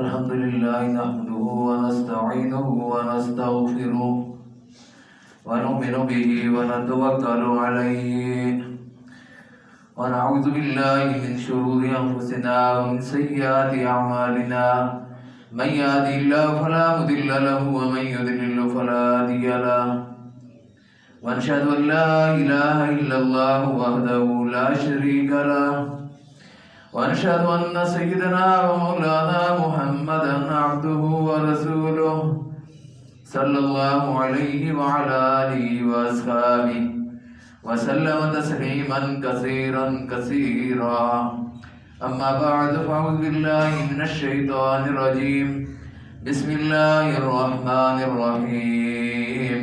الحمد لله نحمده ونستعينه ونستغفره ونؤمن به ونتوكل عليه ونعوذ بالله من شرور أنفسنا ومن سيئات أعمالنا من يهده الله فلا مضل له ومن يضلل فلا هادي له ونشهد أن لا إله إلا الله وحده لا شريك له ونشهد أن سيدنا ومولانا محمدا عبده ورسوله صلى الله عليه وعلى آله وأصحابه وسلم تسليما كثيرا كثيرا أما بعد فأعوذ بالله من الشيطان الرجيم بسم الله الرحمن الرحيم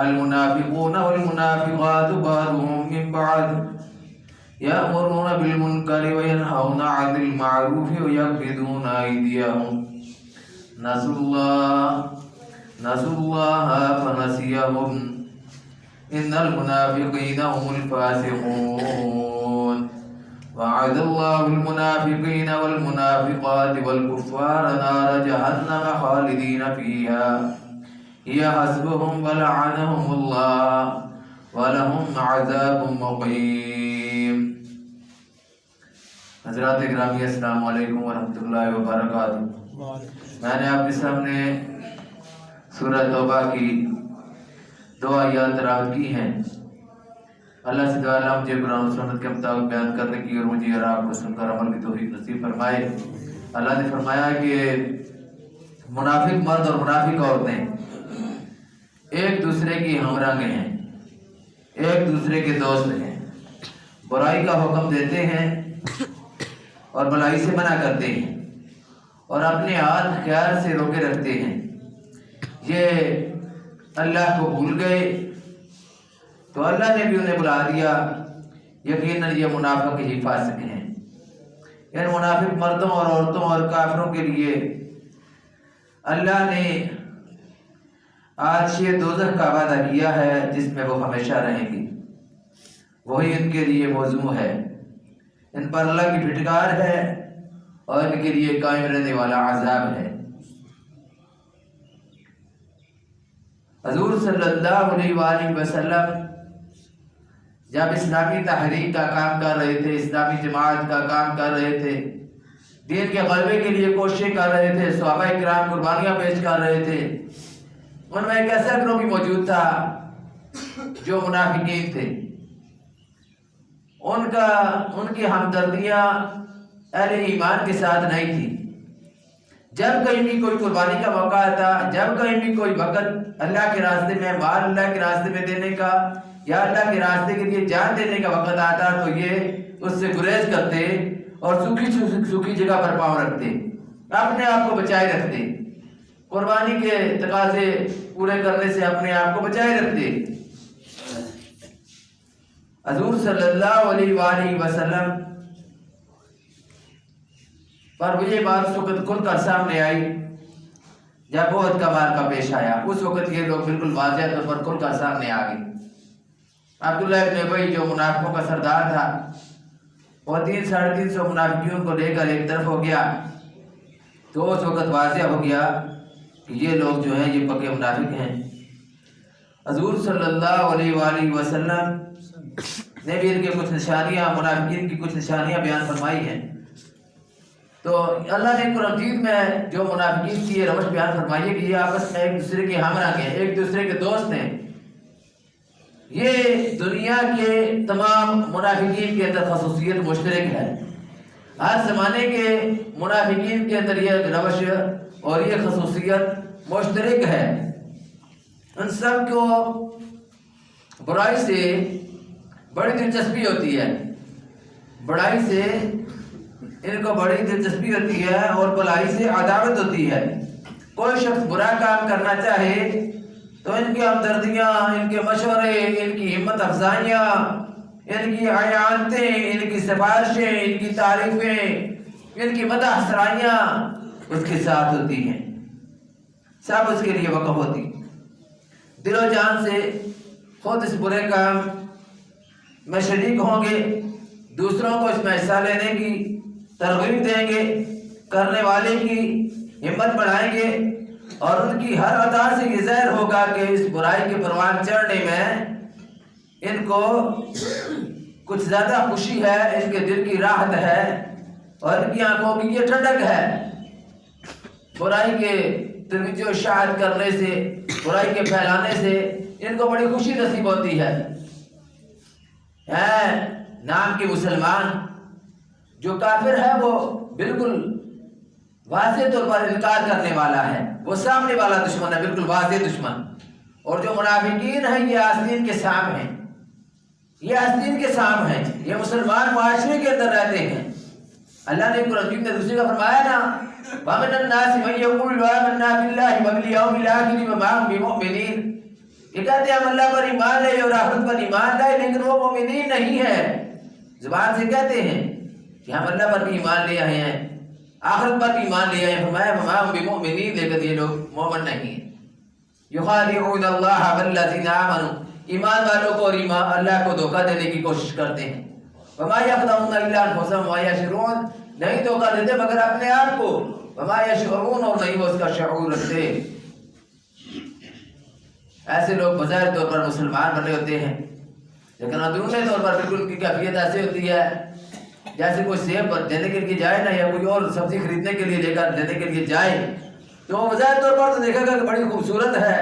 المنافقون والمنافقات بعضهم من بعض يأمرون بالمنكر وينهون عن المعروف ويقبضون أيديهم نسوا الله فنسيهم إن المنافقين هم الفاسقون وعد الله المنافقين والمنافقات والكفار نار جهنم خالدين فيها هي حسبهم ولعنهم الله ولهم عذاب مقيم. حضرات گرامی السلام علیکم ورحمۃ اللہ وبرکاتہ. میں نے آپ کے سامنے سورہ توبہ کی 2 آیات تلاوت کی ہیں. اللہ سے دعا اللہ مجھے قرآن و سنت کے مطابق بیان کرنے کی اور مجھے اور آپ کو سن کر عمل کی توفیق نصیب فرمائے. اللہ نے فرمایا کہ منافق مرد اور منافق عورتیں ایک دوسرے کی ہم رنگ ہیں، ایک دوسرے کے دوست ہیں، برائی کا حکم دیتے ہیں اور بلائی سے منع کرتے ہیں اور اپنے ہاتھ خیر سے روکے رکھتے ہیں. یہ اللہ کو بھول گئے تو اللہ نے بھی انہیں بلا دیا. یقیناً یہ منافق ہی فاسق ہیں. ان منافق مردوں اور عورتوں اور کافروں کے لیے اللہ نے آج یہ دوزخ کا وعدہ کیا ہے جس میں وہ ہمیشہ رہیں گی. وہی ان کے لیے موضوع ہے. ان پر اللہ کی پھٹکار ہے اور ان کے لیے قائم رہنے والا عذاب ہے. حضور صلی اللہ علیہ وآلہ وسلم جب اسلامی تحریک کا کام کر رہے تھے، اسلامی جماعت کا کام کر رہے تھے، دین کے غلبے کے لیے کوششیں کر رہے تھے، صحابہ کرام قربانیاں پیش کر رہے تھے، ان میں ایک ایسا گروہ بھی موجود تھا جو منافقین تھے. ان کی ہمدردیاں اہل ایمان کے ساتھ نہیں تھی. جب کہیں بھی کوئی قربانی کا موقع آتا، جب کہیں بھی کوئی وقت اللہ کے راستے میں، مال اللہ کے راستے میں دینے کا یا اللہ کے راستے کے لیے جان دینے کا وقت آتا تو یہ اس سے گریز کرتے اور سوکھی جگہ پر پاؤں رکھتے، اپنے آپ کو بچائے رکھتے، قربانی کے تقاضے پورے کرنے سے اپنے آپ کو بچائے رکھتے. حضور صلی اللہ علیہ وآلہ وسلم پر یہ بات اس وقت کھل کر سامنے آئی جب بہت کا مارکا پیش آیا. اس وقت یہ لوگ بالکل واضح طور پر کھل کر سامنے آ گئے. عبداللہ ابن ابی جو منافقوں کا سردار تھا وہ 300-350 منافقین کو لے کر ایک طرف ہو گیا تو اس وقت واضح ہو گیا کہ یہ لوگ جو ہیں یہ پکے منافق ہیں. حضور صلی اللہ علیہ وآلہ وسلم نے بھی ان کے کچھ نشانیاں، منافقین کی کچھ نشانیاں بیان فرمائی ہیں. تو اللہ نے قرآن مجید میں جو منافقین کی یہ روش بیان فرمائی ہے کہ یہ آپس میں ایک دوسرے کے ہم رنگ ہیں، ایک دوسرے کے دوست ہیں. یہ دنیا کے تمام منافقین کے اندر خصوصیت مشترک ہے. ہر زمانے کے منافقین کے اندر یہ روش اور یہ خصوصیت مشترک ہے. ان سب کو برائی سے بڑی دلچسپی ہوتی ہے، بڑائی سے ان کو بڑی دلچسپی ہوتی ہے اور بلائی سے عداوت ہوتی ہے. کوئی شخص برا کام کرنا چاہے تو ان کی ہمدردیاں، ان کے مشورے، ان کی ہمت افزائیاں، ان کی اعانتیں، ان کی سفارشیں، ان کی تعریفیں، ان کی مدح سرائیاں اس کے ساتھ ہوتی ہیں. سب اس کے لیے وقف ہوتی. دل و جان سے خود اس برے کام میں شریک ہوں گے، دوسروں کو اس میں حصہ لینے کی ترغیب دیں گے، کرنے والے کی ہمت بڑھائیں گے، اور ان کی ہر عطا سے یہ ظاہر ہوگا کہ اس برائی کے پروان چڑھنے میں ان کو کچھ زیادہ خوشی ہے، ان کے دل کی راحت ہے، اور ان کی آنکھوں کی یہ ٹھنڈک ہے۔ برائی کے ترویج و اشاعت کرنے سے، برائی کے پھیلانے سے ان کو بڑی خوشی نصیب ہوتی ہے۔ نام کے مسلمان، جو کافر ہے وہ بالکل واضح طور پر انکار کرنے والا ہے، وہ سامنے والا دشمن ہے، بالکل واضح دشمن۔ اور جو منافقین ہیں یہ آستین کے سانپ ہیں، یہ آستین کے سانپ ہیں، یہ مسلمان معاشرے کے اندر رہتے ہیں۔ اللہ نے قرآن میں دوسری کا فرمایا نا، وَمِنَ النَّاسِ مَن يَقُولُ آمَنَّا بِاللَّهِ وَبِالْيَوْمِ الْآخِرِ وَمَا هُم بِمُؤْمِنِينَ۔ یہ کہتے ہیں ہم اللہ پر ایمان لائے اور آخرت پر ایمان لائے، لیکن وہ مومنین نہیں ہے۔ زبان سے کہتے ہیں کہ ہم اللہ پر بھی ایمان لے آئے ہیں، آخرت پر بھی ایمان لے آئے ہیں، فرمایا وَمَا هُم بِمُؤْمِنِينَ، لیکن یہ لوگ مومن نہیں ہیں۔ يُخَادِعُونَ اللَّهَ وَالَّذِينَ آمَنُوا، ایمان والوں کو اور اللہ کو دھوکہ دینے کی کوشش کرتے ہیں۔ وَمَا يَخْدَعُونَ إِلَّا أَنفُسَهُمْ وَمَا يَشْعُرُونَ، نہیں دھوکہ دیتے مگر اپنے آپ کو، وَمَا يَشْعُرُونَ، اور نہیں وہ اس کا شعور رکھتے۔ ایسے لوگ بظاہر طور پر مسلمان بنے ہوتے ہیں، لیکن اندرونی طور پر بالکل ان کی کیفیت ایسی ہوتی ہے جیسے کوئی سیب دینے کے لیے جائے نا، یا کوئی اور سبزی خریدنے کے لیے لے کر دینے کے لیے جائے تو وہ بظاہر طور پر تو دیکھے گا کہ بڑی خوبصورت ہے،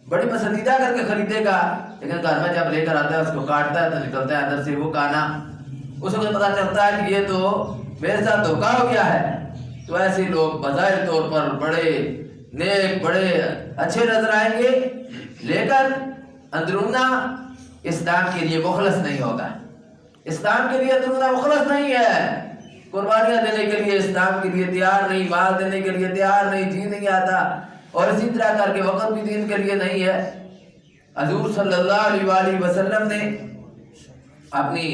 بڑی پسندیدہ کر کے خریدے گا، لیکن گھر میں جب لے کر آتا ہے اس کو کاٹتا ہے تو نکلتا ہے اندر سے وہ کانا، اس کو پتہ چلتا ہے کہ یہ تو میرے ساتھ دھوکہ ہو گیا ہے۔ تو ایسے لوگ بظاہر طور پر بڑے نیک، بڑے اچھے نظر آئیں گے، لیکن اندرونہ اسلام کے لیے مخلص نہیں ہوگا۔ اسلام کے لیے اندرونہ مخلص نہیں ہے، قربانیاں دینے کے لیے اسلام کے لیے تیار نہیں، مال دینے کے لیے تیار نہیں، جی نہیں آتا، اور اسی طرح کر کے وقت بھی دین کے لیے نہیں ہے۔ حضور صلی اللہ علیہ وآلہ وسلم نے اپنی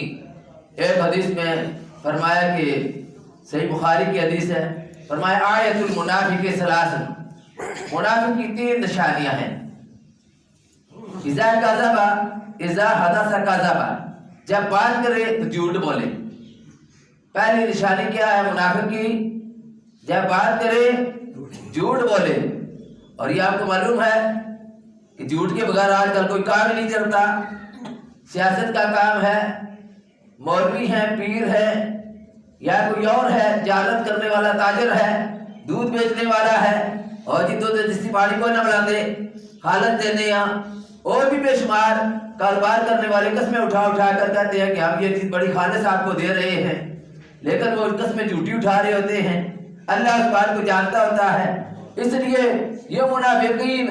ایک حدیث میں فرمایا کہ صحیح بخاری کی حدیث ہے، فرمایا آیت المنافق ثلاث، منافق کی 3 نشانیاں ہیں۔ اذا کذب، اذا حدث کذب، جب بات کرے تو جھوٹ بولے۔ پہلی نشانی کیا ہے منافق کی؟ جب بات کرے جھوٹ بولے۔ اور یہ آپ کو معلوم ہے کہ جھوٹ کے بغیر آج کل کوئی کام ہی نہیں چلتا۔ سیاست کا کام ہے، مولوی ہے، پیر ہے، یا کوئی اور ہے، جہالت کرنے والا تاجر ہے، دودھ بیچنے والا ہے، اور جس پہاڑی کو نہ بلاتے، حالت دینے یا اور بھی بے شمار کاروبار کرنے والے قسمیں اٹھا اٹھا کر کہتے ہیں کہ ہم یہ چیز بڑی خالص آپ کو دے رہے ہیں، لیکن وہ قسمیں جھوٹی اٹھا رہے ہوتے ہیں۔ اللہ اس بات کو جانتا ہوتا ہے۔ اس لیے یہ منافقین،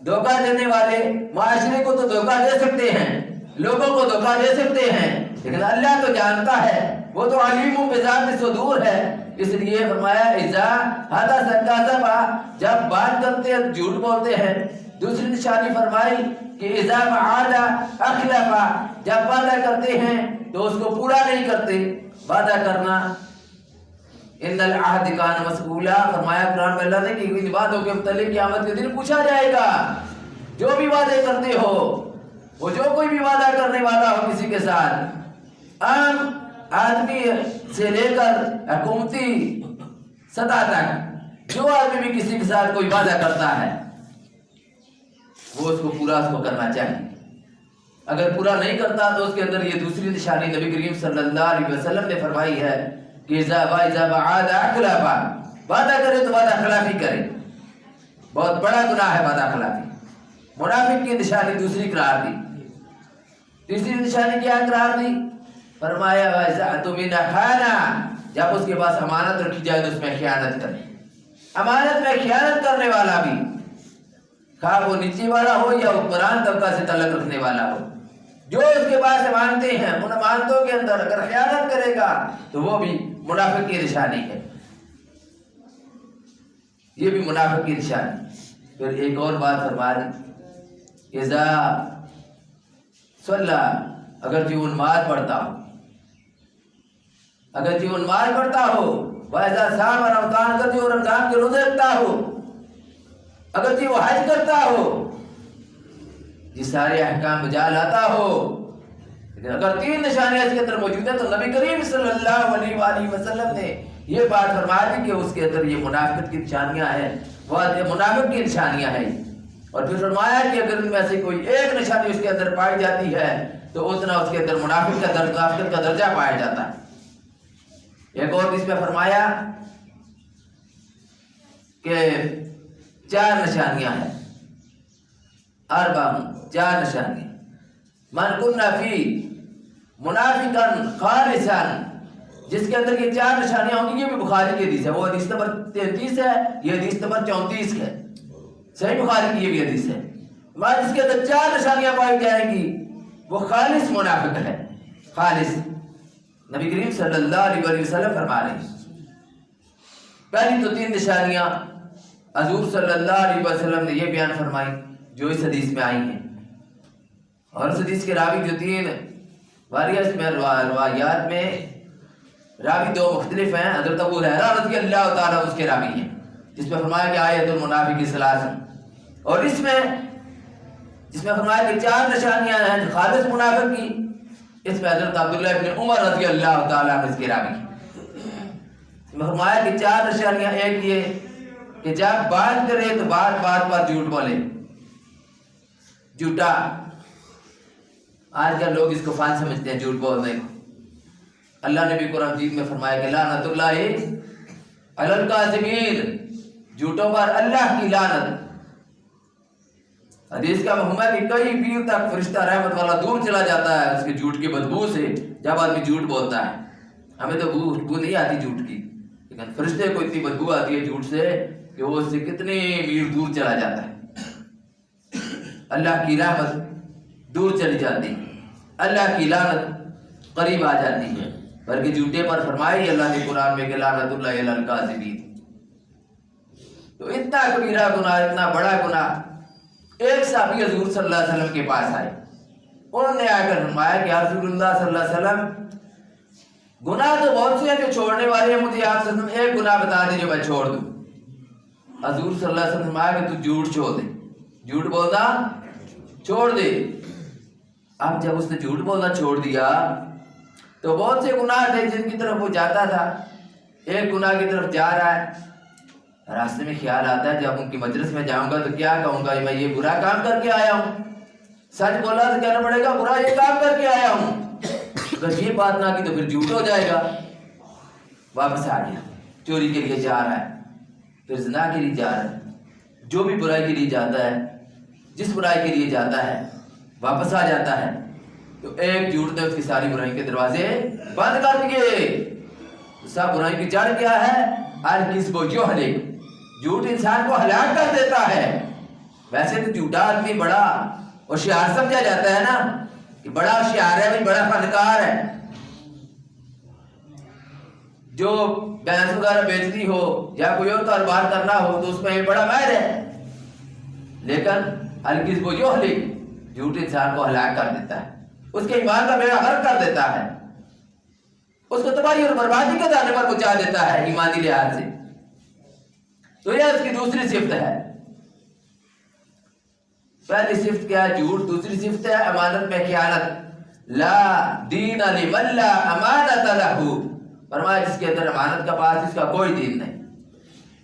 دھوکہ دینے والے، معاشرے کو تو دھوکہ دے سکتے ہیں، لوگوں کو دھوکہ دے سکتے ہیں، لیکن اللہ تو جانتا ہے، وہ تو علیم بذات الصدور ہے۔ اس لیے فرمایا اذا حدث کذب، جب بات کرتے ہیں جھوٹ بولتے ہیں۔ دوسری نشانی فرمائی کہ اذا وعد اخلف، جب وعدہ کرتے ہیں تو اس کو پورا نہیں کرتے۔ وعدہ کرنا، ان العہد کان مسئولا، فرمایا قرآن میں اللہ نے کہ ان وعدوں کے متعلق قیامت کے دن پوچھا جائے گا۔ جو بھی وعدے کرتے ہو، وہ جو کوئی بھی وعدہ کرنے والا ہو کسی کے ساتھ، عام آدمی سے لے کر حکومتی سطح تک، جو آدمی بھی کسی کے ساتھ کوئی وعدہ کرتا ہے وہ اس کو پورا اس کو کرنا چاہیے۔ اگر پورا نہیں کرتا تو اس کے اندر یہ دوسری نشانی نبی کریم صلی اللہ علیہ وسلم نے فرمائی ہے کہ اذا وعد اخلف، وعدہ کرے تو وعدہ خلافی کرے، بہت بڑا گناہ ہے وعدہ خلافی۔ منافق کی نشانی دوسری قرار دی۔ تیسری نشانی کیا قرار دی؟ فرمایا وَإِذَا اؤْتُمِنَ خَانَ، جب اس کے پاس امانت رکھی جائے تو اس میں خیانت کرے۔ امانت میں خیانت کرنے والا بھی، خواہ وہ نیچے والا ہو یا حکمران طبقہ سے تعلق رکھنے والا ہو، جو اس کے پاس امانتیں ہیں ان امانتوں کے اندر اگر خیانت کرے گا تو وہ بھی منافق کی نشانی ہے، یہ بھی منافق کی نشانی۔ پھر ایک اور بات فرما دی، اذا صلی، اگر جو نماز پڑھتا ہو، اگر جو نماز پڑھتا ہو، وَإِذَا صَامَ رمضان، اگر جو رمضان کے روزے رکھتا ہو، اگر وہ حج کرتا ہو، یہ سارے احکام بجا لاتا ہو، لیکن اگر 3 نشانیاں اس کے اندر موجود ہیں تو نبی کریم صلی اللہ علیہ وآلہ وسلم نے یہ بات فرما دی کہ اس کے اندر یہ منافقت کی نشانیاں ہیں، وہ منافق کی نشانیاں ہیں، اور پھر فرمایا کہ اگر ان میں سے کوئی ایک نشانی اس کے اندر پائی جاتی ہے تو اتنا اس کے اندر منافقت کا درجہ پایا جاتا ہے۔ ایک اور اس میں فرمایا کہ 4 نشانیاں ہیں، 4 نشانیاں، من کن فی منافقا خالصا، جس کے اندر یہ 4 نشانیاں ہوں گی۔ یہ بھی بخاری کی حدیث ہے، وہ حدیث نمبر 33 ہے، یہ حدیث نمبر 34 ہے، صحیح بخاری کی یہ بھی حدیث ہے۔ جس کے اندر 4 نشانیاں پائی جائیں گی وہ خالص منافق ہے، خالص۔ نبی کریم صلی اللہ علیہ وسلم فرما رہے ہیں پہلی تو 3 نشانیاں حضور صلی اللہ علیہ وسلم نے یہ بیان فرمائی جو اس حدیث میں آئی ہیں، اور اس حدیث کے راوی جو 3 واریس میں روایات میں راوی 2 مختلف ہیں۔ حضرت ابو ہریرہ رضی اللہ تعالیٰ اس کے راوی ہیں، جس میں فرمایا کہ آیت المنافق ثلاث، اور اس میں جس میں فرمایا کہ 4 نشانیاں ہیں خالص منافق کی، اس میں حضرت عبداللہ ابن عمر رضی اللہ تعالیٰ عنہ اس کے راوی ہیں۔ اس میں فرمایا کہ 4 نشانیاں، ایک یہ کہ جب بات کرے تو بات پر جھوٹ بولے، جھوٹا۔ آج کل لوگ اس کو فن سمجھتے ہیں جھوٹ بولنے کو۔ اللہ نے بھی قرآن مجید میں فرمایا کہ لعنت اللہ علی الکاذبین، جھوٹوں پر اللہ کی لعنت۔ حدیث کا مفہوم ہے کہ کئی میل تک فرشتہ رحمت والا دور چلا جاتا ہے اس کے جھوٹ کی بدبو سے جب آدمی جھوٹ بولتا ہے۔ ہمیں تو بدبو نہیں آتی جھوٹ کی، لیکن فرشتے کو اتنی بدبو آتی ہے جھوٹ سے کہ وہ اس سے کتنے میل دور چلا جاتا ہے۔ اللہ کی رحمت دور چلی جاتی ہے، اللہ کی لعنت قریب آ جاتی ہے، بلکہ جھوٹے پر فرمائی اللہ نے قرآن میں کہ لعنت اللہ علی الکاذبین۔ تو اتنا کبیرہ گناہ، اتنا بڑا گناہ۔ ایک صحابی حضور صلی اللہ علیہ وسلم کے پاس آئے، انہوں نے آ کر فرمایا کہ رسول اللہ صلی اللہ علیہ وسلم گناہ تو بہت سے ہیں جو چھوڑنے والے ہیں، مجھے آپ صلی اللہ علیہ وسلم ایک گناہ بتا دیں جو میں چھوڑ دوں۔ حضور صلی اللہ علیہ وسلم نے فرمایا کہ تو جھوٹ چھوڑ دے، جھوٹ بولنا چھوڑ دے۔ اب جب اس نے جھوٹ بولنا چھوڑ دیا تو بہت سے گناہ تھے جن کی طرف وہ جاتا تھا۔ ایک گناہ کی طرف جا رہا ہے، راستے میں خیال آتا ہے جب ان کی مجلس میں جاؤں گا تو کیا کہوں گا، میں یہ برا کام کر کے آیا ہوں۔ سچ بولا تو کہنا پڑے گا برا یہ کام کر کے آیا ہوں، اگر یہ بات نہ کی تو پھر جھوٹ ہو جائے گا۔ واپس آ گیا، چوری کے لیے جا رہا ہے، پھر زنا کے لیے جا رہا ہے، جو بھی برائی کے لیے جاتا ہے، جس برائی کے لیے جاتا ہے واپس آ جاتا ہے تو ایک جھوٹ نے اس کی ساری برائی کے دروازے بند کر دیے۔ سب برائی کی جڑ کیا ہے؟ الکذب یہلک، جھوٹ انسان کو ہلاک کر دیتا ہے۔ ویسے تو جھوٹا آدمی بڑا ہوشیار سمجھا جاتا ہے نا، کہ بڑا ہوشیار ہے، بڑا فنکار ہے، جو بھینس وغیرہ بیچتی ہو یا کوئی اور کاروبار کرنا ہو تو اس میں بڑا ماہر ہے۔ لیکن الکذب یہلک، جھوٹ انسان کو ہلاک کر دیتا ہے، اس کے ایمان کا بیڑا غرق کر دیتا ہے، اس کو تباہی اور بربادی کے دانے پر پہنچا دیتا ہے ایمانی لحاظ سے۔ تو یہ اس کی دوسری صفت ہے۔ پہلی صفت کیا ہے؟ جھوٹ۔ دوسری صفت ہے امانت میں خیانت۔ لا دین لمن لا امانت لہ، فرمایا جس کے اندر امانت کا پاس اس کا کوئی دین نہیں۔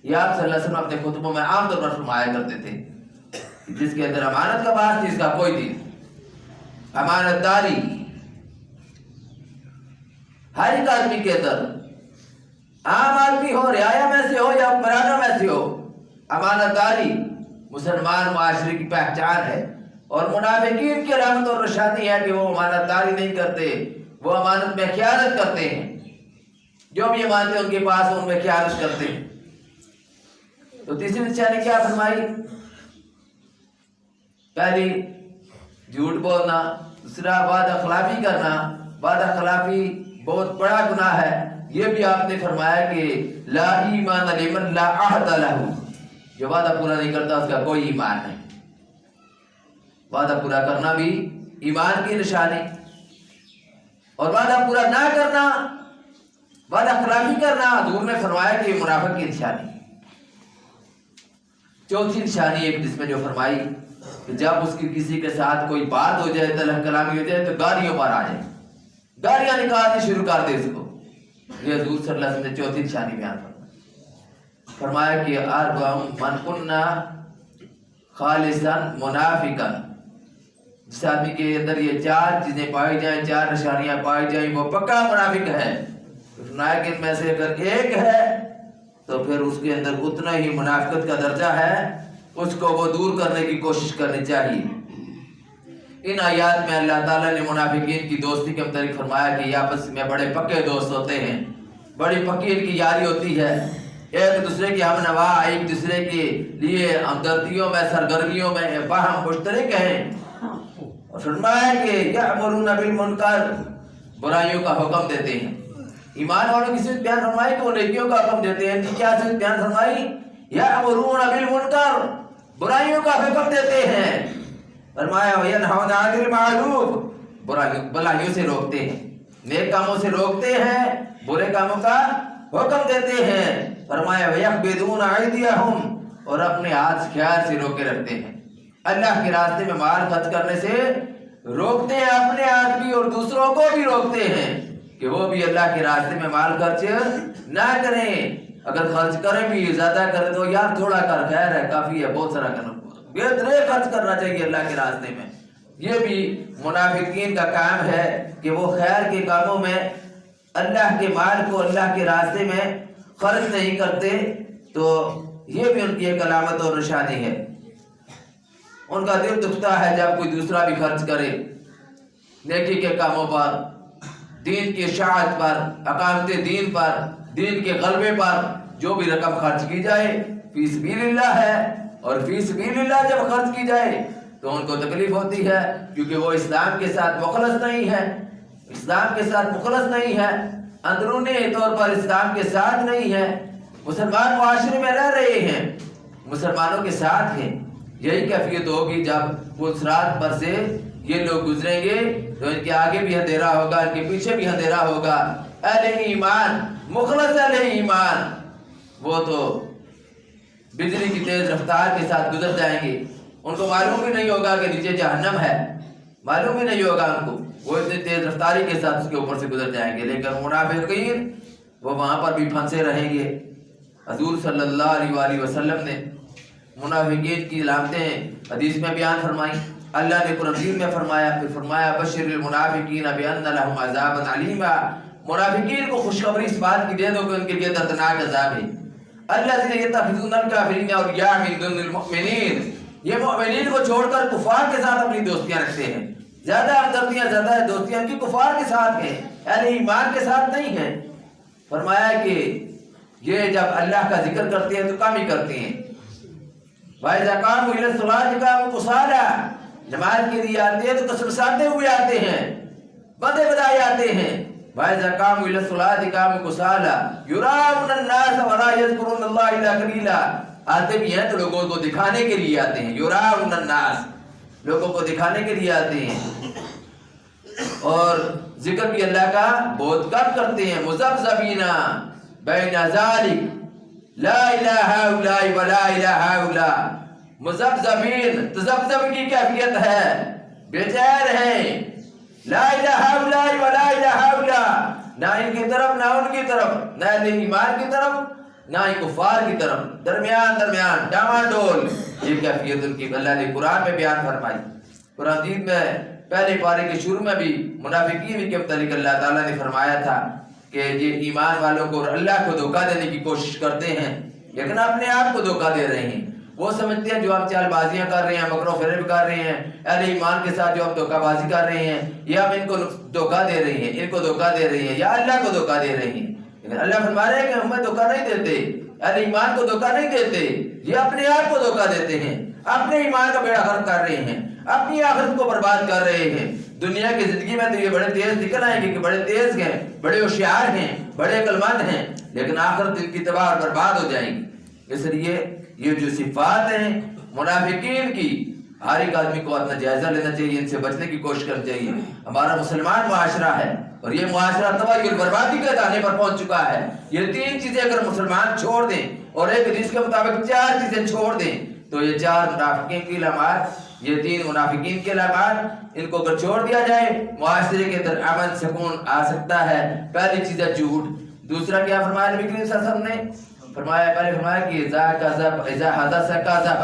یہ آپ صلی اللہ علیہ وسلم اپنے خطبوں میں عام طور پر فرمایا کرتے تھے، جس کے اندر امانت کا پاس اس کا کوئی دین۔ امانت داری ہر ایک آدمی کے اندر، عام آدمی ہو، رعایا میں سے ہو یا حکمرانوں میں سے ہو، امانت داری مسلمان معاشرے کی پہچان ہے، اور منافقین کی علامت اور نشانی ہے کہ وہ امانت داری نہیں کرتے، وہ امانت میں خیانت کرتے ہیں، جو بھی مانتے ہیں ان کے پاس ان میں خیانت کرتے ہیں۔ تو تیسری نشانی کیا فرمائی؟ پہلی جھوٹ بولنا، دوسرا وعدہ خلافی کرنا۔ وعدہ خلافی بہت بڑا گناہ ہے، یہ بھی آپ نے فرمایا کہ لا ایمان لمن لا عہد لہ، جو وعدہ پورا نہیں کرتا اس کا کوئی ایمان نہیں۔ وعدہ پورا کرنا بھی ایمان کی نشانی، اور وعدہ پورا نہ کرنا، وعدہ خلافی کرنا، حضور نے فرمایا کہ یہ منافق کی نشانی۔ چوتھی نشانی ایک جس میں جو فرمائی کہ جب اس کی کسی کے ساتھ کوئی بات ہو جائے، تلخ کلامی ہو جائے، تو گالیوں پر آ جائے، گالیاں نکالنی شروع کر دے اس کو۔ یہ حضور صلی اللہ علیہ وسلم نے چوتھی نشانی بیان فرمایا کہ اربع من کننا خالصا منافقا، جس آدمی کے اندر یہ چار چیزیں پائی جائیں، چار نشانیاں پائی جائیں، وہ پکا منافق ہے۔ فرمایا کہ ان میں سے اگر ایک ہے تو پھر اس کے اندر اتنا ہی منافقت کا درجہ ہے، اس کو وہ دور کرنے کی کوشش کرنی چاہیے۔ ان آیات میں اللہ تعالیٰ نے منافقین کی دوستی کے متعلق فرمایا کہ یہ آپس میں بڑے پکے دوست ہوتے ہیں، بڑی پکی ان کی یاری ہوتی ہے، ایک دوسرے کی ہم نوا، ایک دوسرے کے لیے ہمدردیوں میں، سرگرمیوں میں باہم مشترک ہیں۔ اور فرمایا کہ یأمرون بالمنکر، برائیوں کا حکم دیتے ہیں۔ ایمان والوں کی صفت بیان فرمائی کہ وہ نیکیوں کا حکم دیتے ہیں۔ کیا صفت بیان فرمائی؟ یأمرون بالمنکر، برائیوں کا حکم دیتے ہیں۔ فرمایا وینہون عن المعروف، بلائیوں سے روکتے ہیں، نیک کاموں سے روکتے ہیں، برے کاموں کا حکم دیتے ہیں۔ فرمایا ویقبضون ایدیہم، اور اپنے ہاتھ خیر سے روکے رکھتے ہیں، اللہ کے راستے میں مال خرچ کرنے سے روکتے ہیں، اپنے ہاتھ بھی اور دوسروں کو بھی روکتے ہیں کہ وہ بھی اللہ کے راستے میں مال خرچ نہ کریں۔ اگر خرچ کریں بھی زیادہ کریں تو یار تھوڑا کر، خیر ہے، کافی ہے، بہت سارا کرنا، بہترے خرچ کرنا چاہیے اللہ کے راستے میں۔ یہ بھی منافقین کا کام ہے کہ وہ خیر کے کاموں میں اللہ کے مال کو اللہ کے راستے میں خرچ نہیں کرتے، تو یہ بھی ان کی ایک علامت اور نشانی ہے۔ ان کا دل دکھتا ہے جب کوئی دوسرا بھی خرچ کرے نیکی کے کاموں پر، دین کی اشاعت پر، اقامت دین پر، دین کے غلبے پر جو بھی رقم خرچ کی جائے فی سبیل اللہ ہے، اور فی سبیل اللہ جب خرچ کی جائے تو ان کو تکلیف ہوتی ہے، کیونکہ وہ اسلام کے ساتھ مخلص نہیں ہے، اسلام کے ساتھ مخلص نہیں ہے، اندرونی طور پر اسلام کے ساتھ نہیں ہے، مسلمان معاشرے میں رہ رہے ہیں، مسلمانوں کے ساتھ ہیں۔ یہی کیفیت ہوگی جب وہ صراط پر سے یہ لوگ گزریں گے تو ان کے آگے بھی اندھیرا ہوگا، ان کے پیچھے بھی اندھیرا ہوگا۔ اہل ایمان، مخلص اہل ایمان، وہ تو بجلی کی تیز رفتار کے ساتھ گزر جائیں گے، ان کو معلوم بھی نہیں ہوگا کہ نیچے جہنم ہے، معلوم بھی نہیں ہوگا ان کو، وہ اتنی تیز رفتاری کے ساتھ اس کے اوپر سے گزر جائیں گے۔ لیکن منافقین وہ وہاں پر بھی پھنسے رہیں گے۔ حضور صلی اللہ علیہ وآلہ وسلم نے منافقین کی علامتیں حدیث میں بیان فرمائی، اللہ نے قرآن میں فرمایا، پھر فرمایا بشر المنافقین بان لهم عذابا علیما، منافقین کو خوشخبری اس بات کی دے دو کہ ان کے لیے دردناک عذاب ہے۔ الذین یتخذون الکافرین اولیاء من دون المؤمنین، یہ مؤمنین کو چھوڑ کر کفار کے ساتھ اپنی دوستیاں رکھتے ہیں، زیادہ ہمدردیاں، زیادہ دوستیاں ان کی کفار کے ساتھ ہیں، اہل ایمان کے ساتھ نہیں ہیں۔ فرمایا کہ یہ جب اللہ کا ذکر کرتے ہیں تو کام ہی کرتے ہیں، وَإِذَا قَامُوا إِلَى الصَّلَاةِ قَامُوا كُسَالَىٰ، نماز کے لیے آتے ہیں تو کسمساتے ہوئے آتے ہیں، بدے بدائے آتے ہیں۔ وَإِذَا قَامُوا إِلَى الصَّلَاةِ قَامُوا كُسَالَىٰ يُرَاءُونَ النَّاسَ وَلَا يَذْكُرُونَ اللَّهَ إِلَّا قَلِيلًا، آتے بھی ہیں تو لوگوں کو دکھانے کے لیے آتے ہیں، یُرَاءُونَ النَّاسَ، لوگوں کو دکھانے کے لیے آتے ہیں، اور ذکر بھی اللہ کا بہت کم کرتے ہیں۔ مذبذبین بین ذلک لا الہ الا ولا الہ الا، مذبذبین، تذبذب کی کیفیت ہے، بے چین ہیں، لا الہ الا ولا الہ الا، نہ ان کی طرف نہ ان کی طرف، نہ اہل ایمان کی طرف نہ ہی کفار کی طرف، درمیان درمیان، ڈاماڈول، یہ کیفیت ان کی اللہ نے قرآن میں بیان فرمائی۔ قرآن میں پہلے پارے کے شروع میں بھی منافقین کے متعلق اللہ تعالیٰ نے فرمایا تھا کہ یہ ایمان والوں کو اور اللہ کو دھوکہ دینے کی کوشش کرتے ہیں، لیکن اپنے آپ کو دھوکہ دے رہے ہیں۔ وہ سمجھتے ہیں جو ہم چال بازیاں کر رہے ہیں، مکر و فریب کر رہے ہیں، اہل ایمان کے ساتھ جو ہم دھوکہ بازی کر رہے ہیں، یہ ہم ان کو دھوکہ دے رہے ہیں، ان کو دھوکہ دے رہے ہیں، یا اللہ کو دھوکہ دے رہے ہیں۔ لیکن اللہ فرما رہے ہیں کہ ہمیں دھوکہ نہیں دیتے، اہل ایمان کو دھوکہ نہیں دیتے، یہ اپنے آپ کو دھوکہ دیتے ہیں، اپنے ایمان کا بیڑا غرق کر رہے ہیں، اپنی آخرت کو برباد کر رہے ہیں۔ دنیا کی زندگی میں تو یہ بڑے تیز نکل آئیں گے کہ بڑے تیز ہیں، بڑے ہوشیار ہیں، بڑے عقلمند ہیں، لیکن آخرت ان کی تباہ اور برباد ہو جائیں گی۔ اس لیے یہ جو صفات ہیں منافقین کی، ہر ایک آدمی کو اپنا جائزہ لینا چاہیے، ان سے بچنے کی کوشش کرنی چاہیے۔ ہمارا مسلمان معاشرہ ہے اور یہ معاشرہ تباہی اور بربادی کے دانے پر پہنچ چکا ہے۔ یہ تین چیزیں اگر مسلمان چھوڑ دیں اور ایک حدیث کے مطابق چار چیزیں چھوڑ دیں تو یہ چار منافقین کی علامات یہ 3 منافقین کے علامات، ان کو اگر چھوڑ دیا جائے معاشرے کے اندر امن سکون آ سکتا ہے۔ پہلی چیز ہے جھوٹ۔ دوسرا کیا فرمایا نبی کریم صلی اللہ علیہ وسلم نے؟ پہلے فرمایا کہ اذا حدث کذب،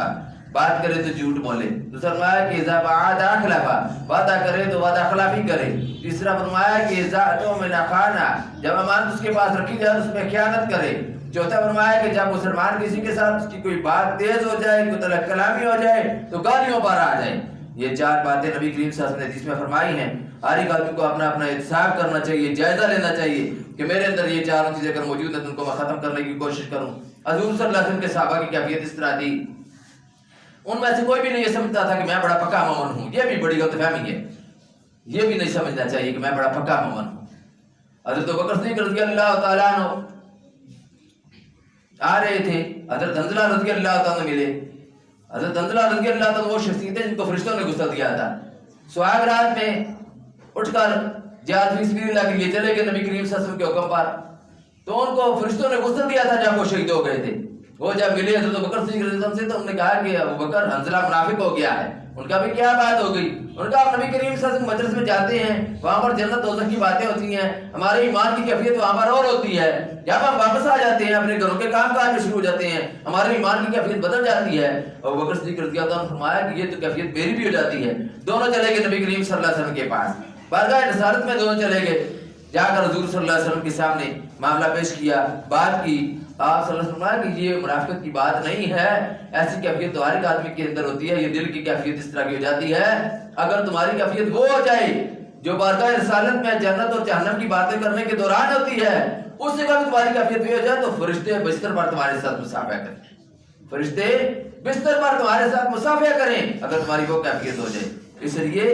بات کرے تو جھوٹ بولے۔ دوسرا فرمایا کہ اذا وعد اخلف، وعدہ کرے تو وعدہ خلافی کرے۔ تیسرا فرمایا کہ اذا اؤتمن خان، جب امانت اس کے پاس رکھی جائے اس میں خیانت کرے۔ چوتھا فرمایا کہ جب مسلمان کسی کے ساتھ اس کی کوئی بات تیز ہو جائے، کوئی طلب کلامی ہو جائے تو گالیوں پر آ جائے۔ یہ 4 باتیں نبی کریم صلی اللہ علیہ وسلم نے حدیث میں فرمائی ہیں۔ ہر ایک آدمی کو اپنا احتساب کرنا چاہیے، جائزہ لینا چاہیے کہ میرے اندر یہ 4 چیزیں اگر موجود ہیں تو ان کو میں ختم کرنے کی کوشش کروں۔ حضور صلی اللہ علیہ وسلم کے صحابہ کی کیفیت اس طرح تھی، ان میں سے کوئی بھی نہیں یہ سمجھتا تھا کہ میں بڑا پکا مومن ہوں۔ یہ بھی بڑی غلط فہمی ہے، یہ بھی نہیں سمجھنا چاہیے کہ میں بڑا پکا مومن ہوں۔ حضرت ابوبکر صدیق رضی اللہ تعالیٰ عنہ آ رہے تھے، حضرت حنظلہ رضی اللہ تعالیٰ ملے۔ حضرت حنظلہ رضی اللہ تعالیٰ وہ شخصیت ہے جن کو فرشتوں نے غسل دیا تھا۔ سہاگ رات میں اٹھ کر جہاد فی سبیل اللہ کے لیے چلے گئے نبی کریم صلی اللہ علیہ وسلم کے حکم پر، تو ان کو فرشتوں نے غسل دیا تھا جب وہ شہید ہو گئے تھے۔ وہ جب ملے حضرت ابوبکر صدیق رضی اللہ عنہ سے تو انہوں نے کہا کہ ابوبکر حنظلہ منافق ہو گیا ہے۔ ان کا بھی کیا بات ہو گئی؟ ان کا آپ نبی کریم صلی اللہ علیہ وسلم مجلس میں جاتے ہیں، وہاں پر جنت دوزخ کی باتیں ہوتی ہیں، ہمارے ایمان کی کیفیت وہاں پر اور ہوتی ہے۔ جب ہم واپس آ جاتے ہیں اپنے گھروں کے کام کاج میں شروع ہو جاتے ہیں، ہمارے ایمان کی کیفیت بدل جاتی ہے۔ اور ابوبکر صدیق رضی اللہ عنہ نے فرمایا کہ یہ تو کیفیت میری بھی ہو جاتی ہے۔ دونوں چلے گئے نبی کریم صلی اللہ علیہ وسلم کے پاس، بارگاہ رسالت میں دونوں چلے گئے، جا کر حضور صلی اللہ علیہ وسلم کے سامنے معاملہ پیش کیا، بات کی۔ آپ صلی اللہ علیہ وسلم نے فرمایا کہ یہ منافقت کی بات نہیں ہے، ایسی کیفیت تو ہر ایک آدمی کے اندر ہوتی ہے، یہ دل کی کیفیت اس طرح کی ہو جاتی ہے۔ اگر تمہاری کیفیت وہ ہو جائے جو بارگاہ رسالت میں جنت اور جہنم کی باتیں کرنے کے دوران ہوتی ہے، اس سے اگر تمہاری کیفیت بھی ہو جائے تو فرشتے بستر پر تمہارے ساتھ مصافحہ کریں، فرشتے بستر پر تمہارے ساتھ مصافحہ کریں اگر تمہاری وہ کیفیت ہو جائے۔ اس لیے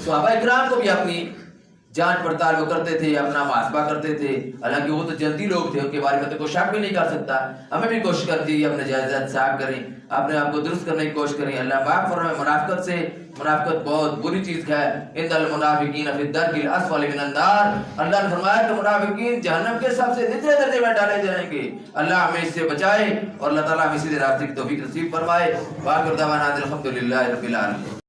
صحابہ اکرام کو بھی اپنی جانچ پڑتال وہ کرتے تھے، اپنا محاسبہ کرتے تھے، حالانکہ وہ تو جلدی لوگ تھے، ان کے بارے میں تو کوئی شک بھی نہیں کر سکتا۔ ہمیں بھی کوشش کرنی چاہیے اپنے جائزہ احتساب کریں، اپنے آپ کو درست کرنے کی کوشش کریں۔ اللہ پاک فرمائے منافقت سے، منافقت بہت بری چیز ہے۔ ان المنافقین فی الدرک الاسفل من النار، اللہ نے فرمایا کہ منافقین جہنم کے سب سے نچلے درجے میں ڈالے جائیں گے۔ اللہ ہمیں اس سے بچائے اور اللہ تعالیٰ ہمیں سیدھے راستے کی توفیق نصیب فرمائے۔ وآخر دعوانا الحمدللہ رب العالمین۔